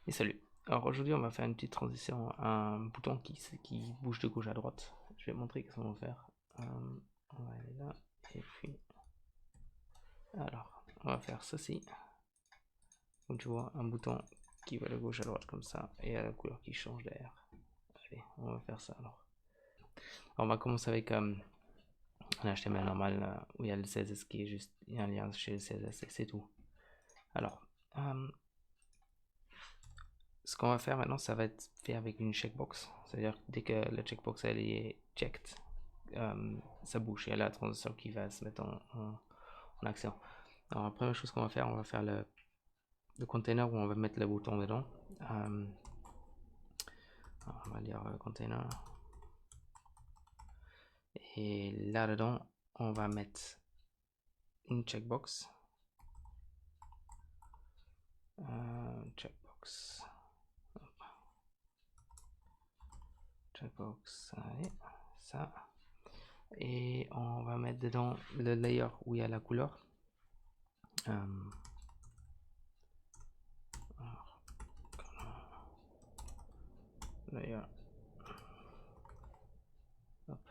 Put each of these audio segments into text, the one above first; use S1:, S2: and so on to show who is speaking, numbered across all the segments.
S1: Et salut. Alors aujourd'hui on va faire une petite transition à un bouton qui bouge de gauche à droite. Je vais montrer qu'est-ce qu'on va faire. On va aller là et puis alors on va faire ceci. Comme tu vois un bouton qui va de gauche à droite comme ça et à la couleur qui change derrière. Allez on va faire ça alors. On va commencer avec un HTML normal où il y a le CSS qui est juste, il y a un lien chez le CSS et c'est tout. Alors ce qu'on va faire maintenant, ça va être fait avec une checkbox. C'est-à-dire que dès que la checkbox elle est checked, ça bouge. Il y a la transition qui va se mettre en action. Alors la première chose qu'on va faire, on va faire le container où on va mettre le bouton dedans. On va lire le container. Et là-dedans, on va mettre une checkbox. Checkbox. Checkbox. Allez, ça. Et on va mettre dedans le layer où il y a la couleur. Layer. Hop.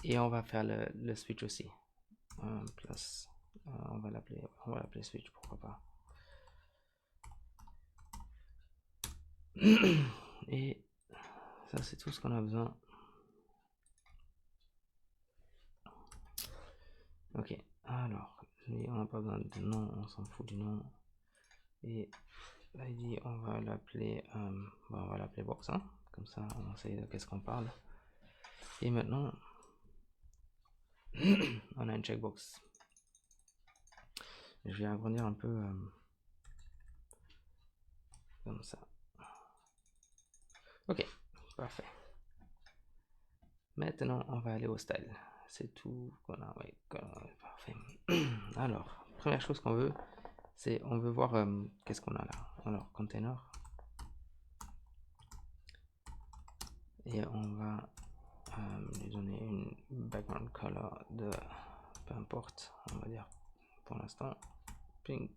S1: Et on va faire le switch aussi. Plus, on va l'appeler switch, pourquoi pas. Et ça c'est tout ce qu'on a besoin. Ok, alors on n'a pas besoin de nom, on s'en fout du nom. Et l'ID on va l'appeler box, hein. Comme ça on sait de qu'est-ce qu'on parle. Et maintenant on a une checkbox. Je vais agrandir un peu comme ça. Ok, parfait. Maintenant, on va aller au style. C'est tout qu'on a. Ouais, parfait. Alors, première chose qu'on veut, c'est on veut voir qu'est-ce qu'on a là. Alors, container. Et on va lui donner une background color de peu importe, on va dire pour l'instant pink.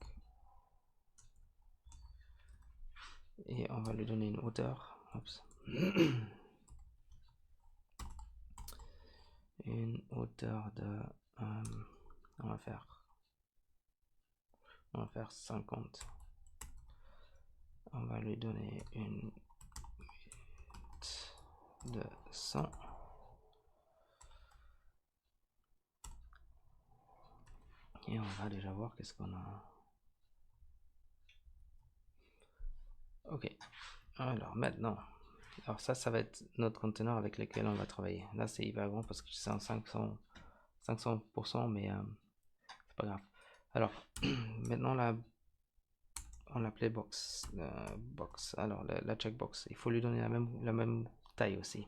S1: Et on va lui donner une hauteur. Oups. Une hauteur de on va faire 50. On va lui donner une de 100. Et on va déjà voir qu'est-ce qu'on a. Ok. Alors maintenant. Alors ça va être notre conteneur avec lequel on va travailler. Là c'est hyper grand parce que c'est en 500%, mais c'est pas grave. Alors maintenant là on l'appelait box. Box. Alors la checkbox, il faut lui donner la même taille aussi.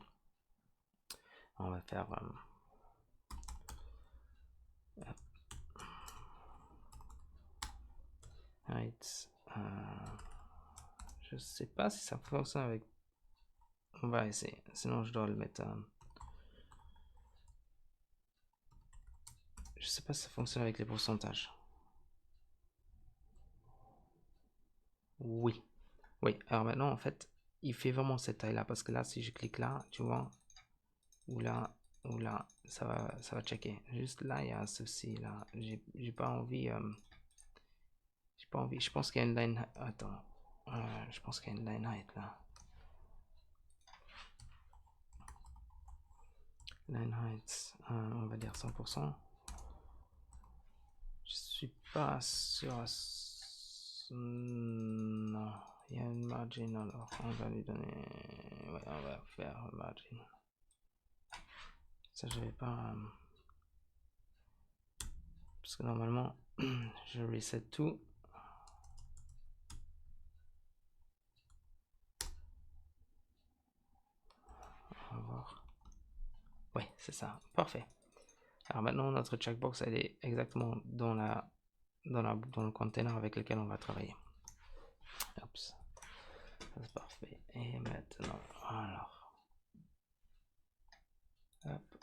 S1: On va faire height. Je sais pas si ça fonctionne avec. On va essayer. Sinon je dois le mettre. Je sais pas si ça fonctionne avec les pourcentages. Oui. Oui. Alors maintenant en fait, il fait vraiment cette taille là parce que là si je clique là, tu vois, ou là, ça va checker. Juste là il y a ceci là. J'ai pas envie. J'ai pas envie. Je pense qu'il y a une line. Attends. Je pense qu'il y a une line height là. Line height, on va dire 100%. Je suis pas sûr. Non, il y a une margin alors on va lui donner. Ouais, on va faire margin. Ça, je vais pas. Parce que normalement, je reset tout. On va voir. Oui, c'est ça. Parfait. Alors maintenant, notre checkbox, elle est exactement dans le container avec lequel on va travailler. Oups. C'est parfait. Et maintenant, alors. Hop.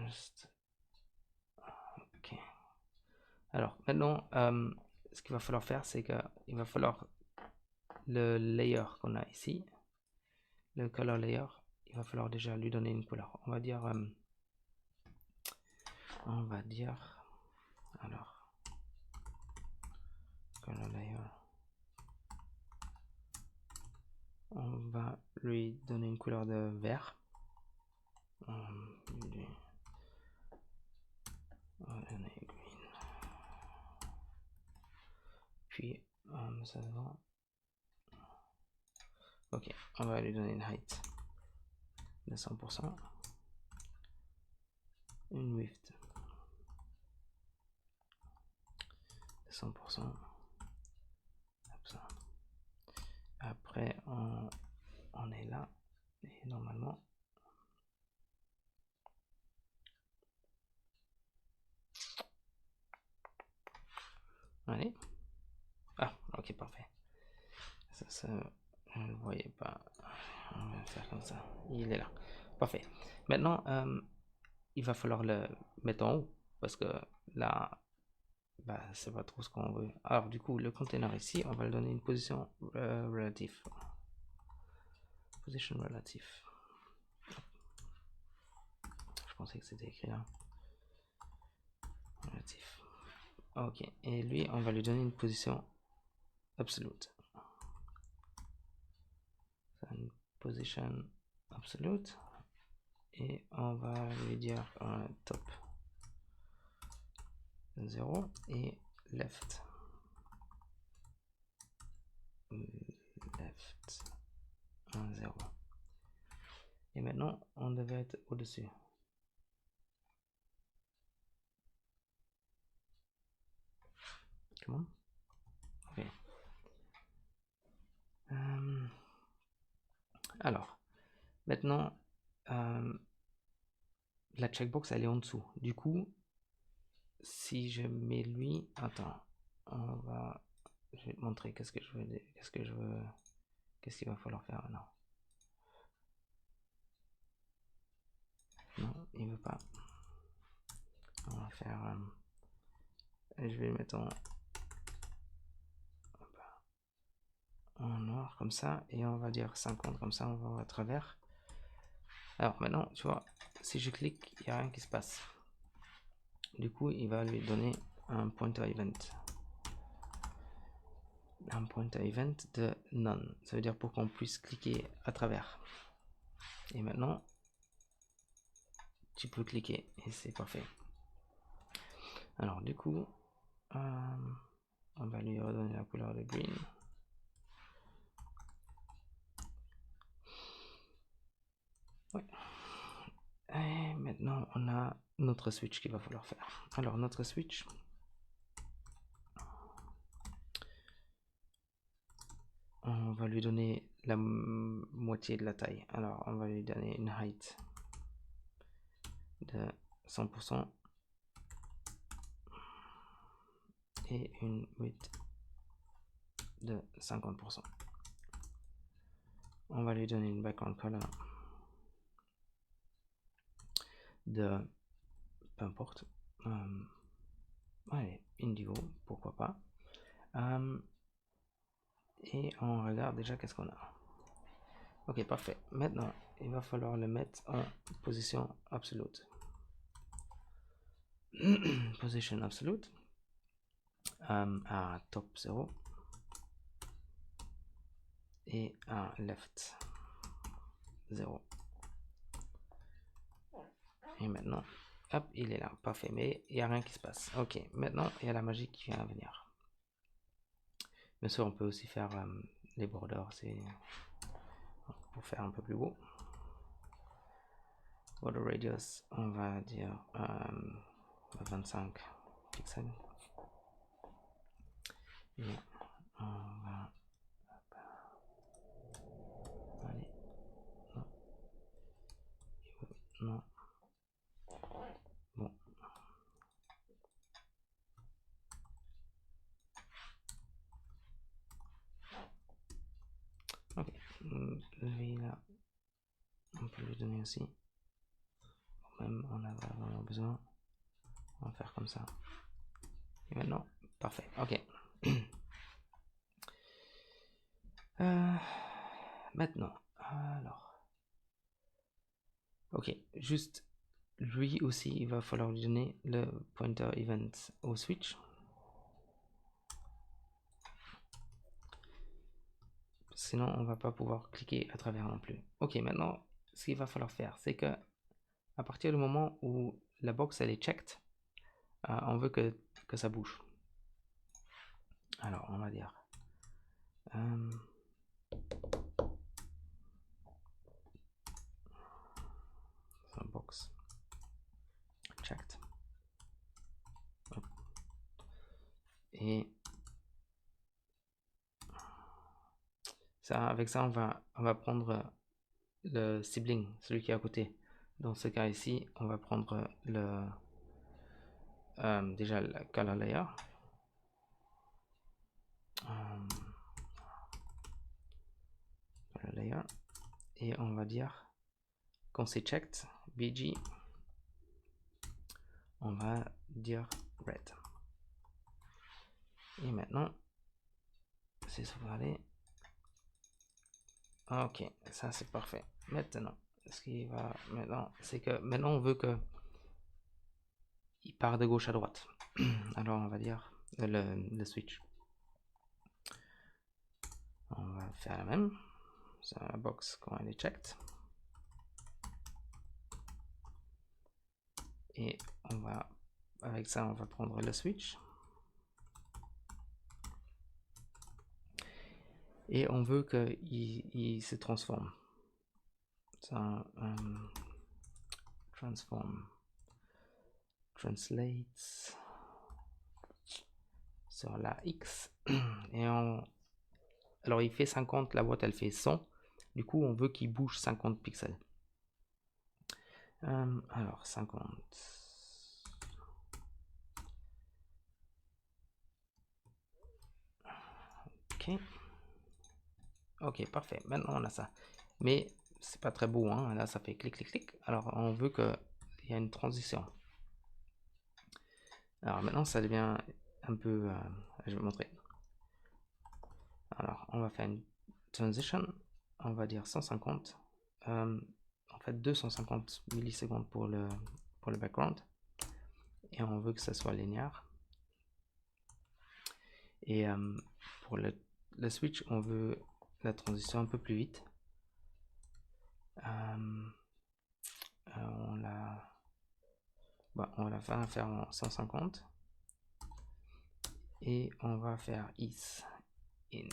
S1: Juste. Ok. Alors, maintenant, ce qu'il va falloir faire, c'est qu'il va falloir le layer qu'on a ici, le color layer, il va falloir déjà lui donner une couleur. On va dire, alors, color layer, on va lui donner une couleur de vert. On va donner green. Puis, ça va. Ok, on va lui donner une height de 100%, une width de 100%. Après, on est là et normalement, allez. Ah, ok, parfait. Ça, je ne le voyais pas. On va faire comme ça. Il est là. Parfait. Maintenant, il va falloir le mettre en haut parce que là, bah, c'est pas trop ce qu'on veut. Alors, du coup, le container ici, on va le donner une position relative. Position relative. Je pensais que c'était écrit là. Relatif. Ok. Et lui, on va lui donner une position absolute. Une position absolute. Et on va lui dire top 0 et left 0. Et maintenant on devait être au dessus. Comment? Ok. Alors maintenant la checkbox elle est en dessous. Du coup si je mets lui, attends, je vais te montrer qu'est-ce qu'il va falloir faire maintenant. Non, il veut pas. On va faire, je vais le mettre en noir comme ça et on va dire 50 comme ça, on va à travers. Alors maintenant, tu vois, si je clique, il n'y a rien qui se passe. Du coup, il va lui donner un pointer event. Un pointer event de none. Ça veut dire pour qu'on puisse cliquer à travers. Et maintenant, tu peux cliquer et c'est parfait. Alors du coup, on va lui redonner la couleur de green. Ouais. Et maintenant, on a notre switch qu'il va falloir faire. Alors notre switch, on va lui donner la moitié de la taille. Alors on va lui donner une height de 100% et une width de 50%. On va lui donner une background color de peu importe. Allez, indigo, pourquoi pas. Et on regarde déjà qu'est-ce qu'on a. Ok, parfait. Maintenant, il va falloir le mettre en position absolute. Position absolute à top 0 et à left 0. Et maintenant, hop, il est là, parfait, mais il n'y a rien qui se passe. Ok, maintenant, il y a la magie qui vient à venir. Bien sûr, on peut aussi faire les borders, c'est pour faire un peu plus beau. Border radius, on va dire 25 pixels. Et on va... Allez. Non. Non. Bon. Ok. Lui là, on peut lui donner aussi. Même on a vraiment besoin. On va faire comme ça. Et maintenant, parfait. Ok. Maintenant, alors, ok, juste lui aussi, il va falloir lui donner le pointer event au switch. Sinon, on va pas pouvoir cliquer à travers non plus. Ok, maintenant, ce qu'il va falloir faire, c'est que à partir du moment où la box elle est checked, on veut que ça bouge. Alors, on va dire box checked. Et ça, avec ça, on va prendre le sibling, celui qui est à côté. Dans ce cas ici, on va prendre le déjà le color layer. Color layer. Et on va dire quand c'est checked, BG, on va dire red. Et maintenant, c'est sauvegardé. Ok, ça c'est parfait. Maintenant, ce qui va maintenant, c'est que maintenant on veut que il part de gauche à droite. Alors on va dire le switch. On va faire la même. C'est la box quand elle est checked. Et on va, avec ça, on va prendre le switch. Et on veut qu'il se transforme. Ça, transform, translate sur la X. Et alors il fait 50, la boîte elle fait 100. Du coup, on veut qu'il bouge 50 pixels. Alors 50. Ok. Ok, parfait. Maintenant on a ça. Mais c'est pas très beau, hein. Là ça fait clic, clic, clic. Alors on veut qu'il y ait une transition. Alors maintenant ça devient un peu... je vais montrer. Alors on va faire une transition. On va dire 150. En fait 250 millisecondes pour le background. Et on veut que ça soit linéaire. Et pour le switch, on veut la transition un peu plus vite. On va faire en 150. Et on va faire is in.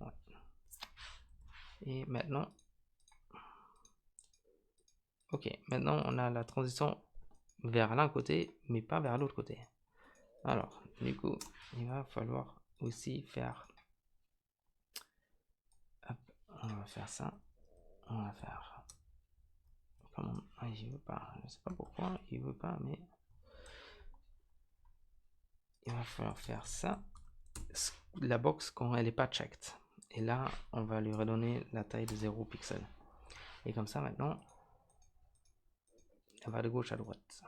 S1: Ouais. Et maintenant, ok, maintenant on a la transition vers l'un côté, mais pas vers l'autre côté. Alors, du coup, il va falloir aussi faire... Hop, on va faire ça. On va faire... Comment... Ah, il veut pas. Je sais pas pourquoi il veut pas, mais... Il va falloir faire ça. La box quand elle n'est pas checked. Et là, on va lui redonner la taille de 0 pixel. Et comme ça, maintenant, elle va de gauche à droite.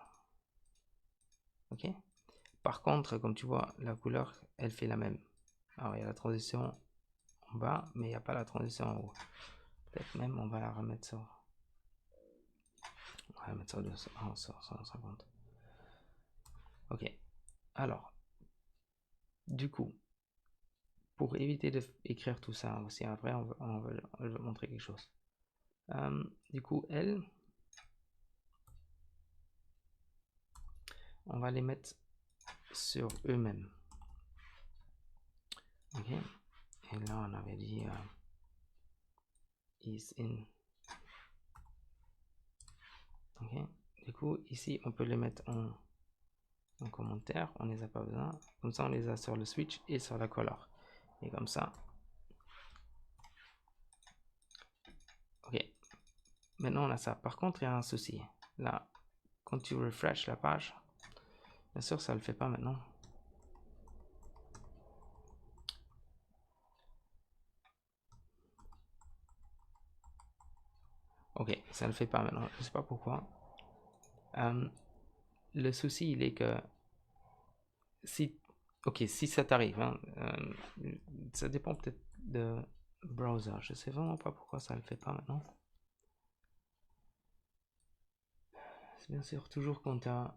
S1: Ok. Par contre, comme tu vois, la couleur, elle fait la même. Alors, il y a la transition en bas, mais il n'y a pas la transition en haut. Peut-être même, on va la remettre sur... On va la mettre sur 150. Ok. Alors, du coup, pour éviter d'écrire tout ça aussi, après, on va montrer quelque chose. Du coup, elle... On va les mettre sur eux-mêmes. Ok. Et là, on avait dit is in. Ok. Du coup, ici, on peut les mettre en commentaire. On les a pas besoin. Comme ça, on les a sur le switch et sur la color. Et comme ça. Ok. Maintenant, on a ça. Par contre, il y a un souci. Là, quand tu refresh la page, bien sûr, ça le fait pas maintenant. Ok, ça ne le fait pas maintenant. Je sais pas pourquoi. Le souci, il est que si Ok, si ça t'arrive, hein, ça dépend peut-être de browser. Je sais vraiment pas pourquoi ça le fait pas maintenant. C'est bien sûr toujours quand t'as...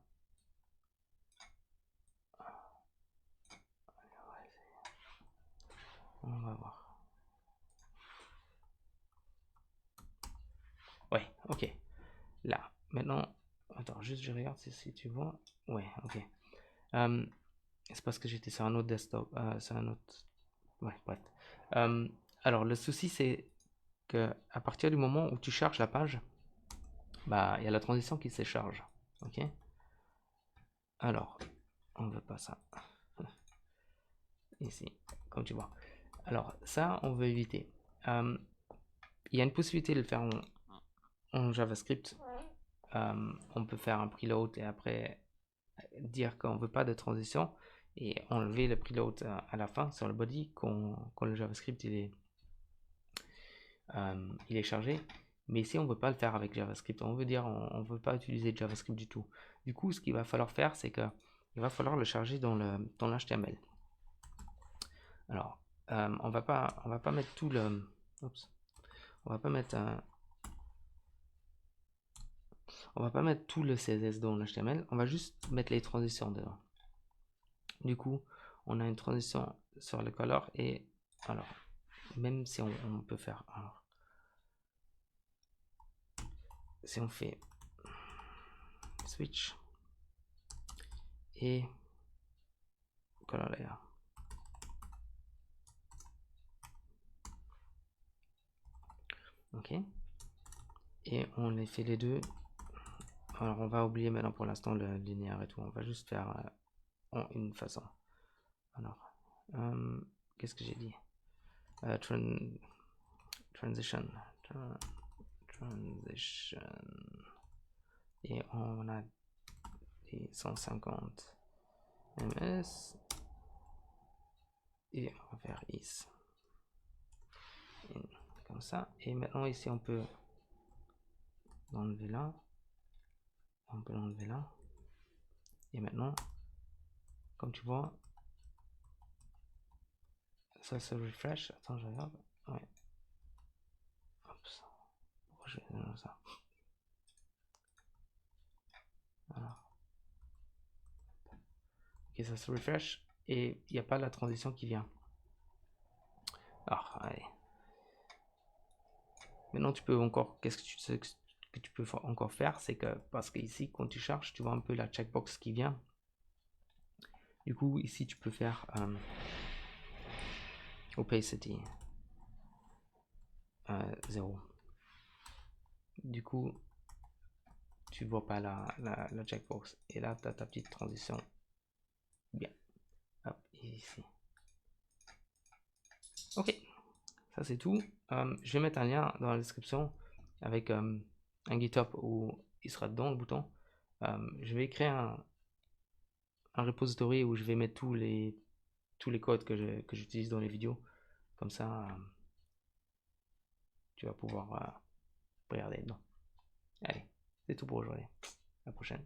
S1: On va voir. Ouais, ok. Là, maintenant, attends, juste je regarde si tu vois. Ouais, ok. C'est parce que j'étais sur un autre desktop, sur un autre. Ouais, bref. Euh, alors, le souci, c'est que à partir du moment où tu charges la page, bah, il y a la transition qui se charge. Ok. Alors, on veut pas ça. Ici, comme tu vois. Alors, ça, on veut éviter. Il y a une possibilité de le faire en JavaScript. On peut faire un preload et après dire qu'on veut pas de transition et enlever le preload à la fin sur le body quand le JavaScript il est chargé. Mais ici on veut pas le faire avec JavaScript, on veut dire on veut pas utiliser JavaScript du tout. Du coup ce qu'il va falloir faire c'est que il va falloir le charger dans l'HTML. Alors on va pas mettre tout le oups, on va pas mettre on va pas mettre tout le CSS dans l'HTML, on va juste mettre les transitions dedans. Du coup, on a une transition sur le color et alors, même si on peut faire, alors, si on fait switch et color layer, ok, et on les fait les deux. Alors, on va oublier maintenant pour l'instant le linéaire et tout, on va juste faire en une façon. Alors, qu'est-ce que j'ai dit? Transition. Transition. Et on a des 150 ms. Et on va faire is. Comme ça. Et maintenant ici on peut l'enlever là. On peut l'enlever là. Et maintenant, comme tu vois, ça se refresh. Attends, je regarde. Ouais. Oups. Pourquoi je vais ça? Alors. Ok, ça se refresh. Et il n'y a pas la transition qui vient. Alors, allez. Maintenant, tu peux encore. Qu'est-ce que tu sais que tu peux encore faire? C'est que, parce que ici, quand tu charges, tu vois un peu la checkbox qui vient. Du coup, ici, tu peux faire opacity 0. Du coup, tu vois pas la checkbox. Et là, tu as ta petite transition. Bien. Hop, ici. Ok, ça c'est tout. Je vais mettre un lien dans la description avec un GitHub où il sera dedans le bouton. Je vais créer un repository où je vais mettre tous les codes que j'utilise dans les vidéos. Comme ça, tu vas pouvoir regarder dedans. Allez, c'est tout pour aujourd'hui. À la prochaine.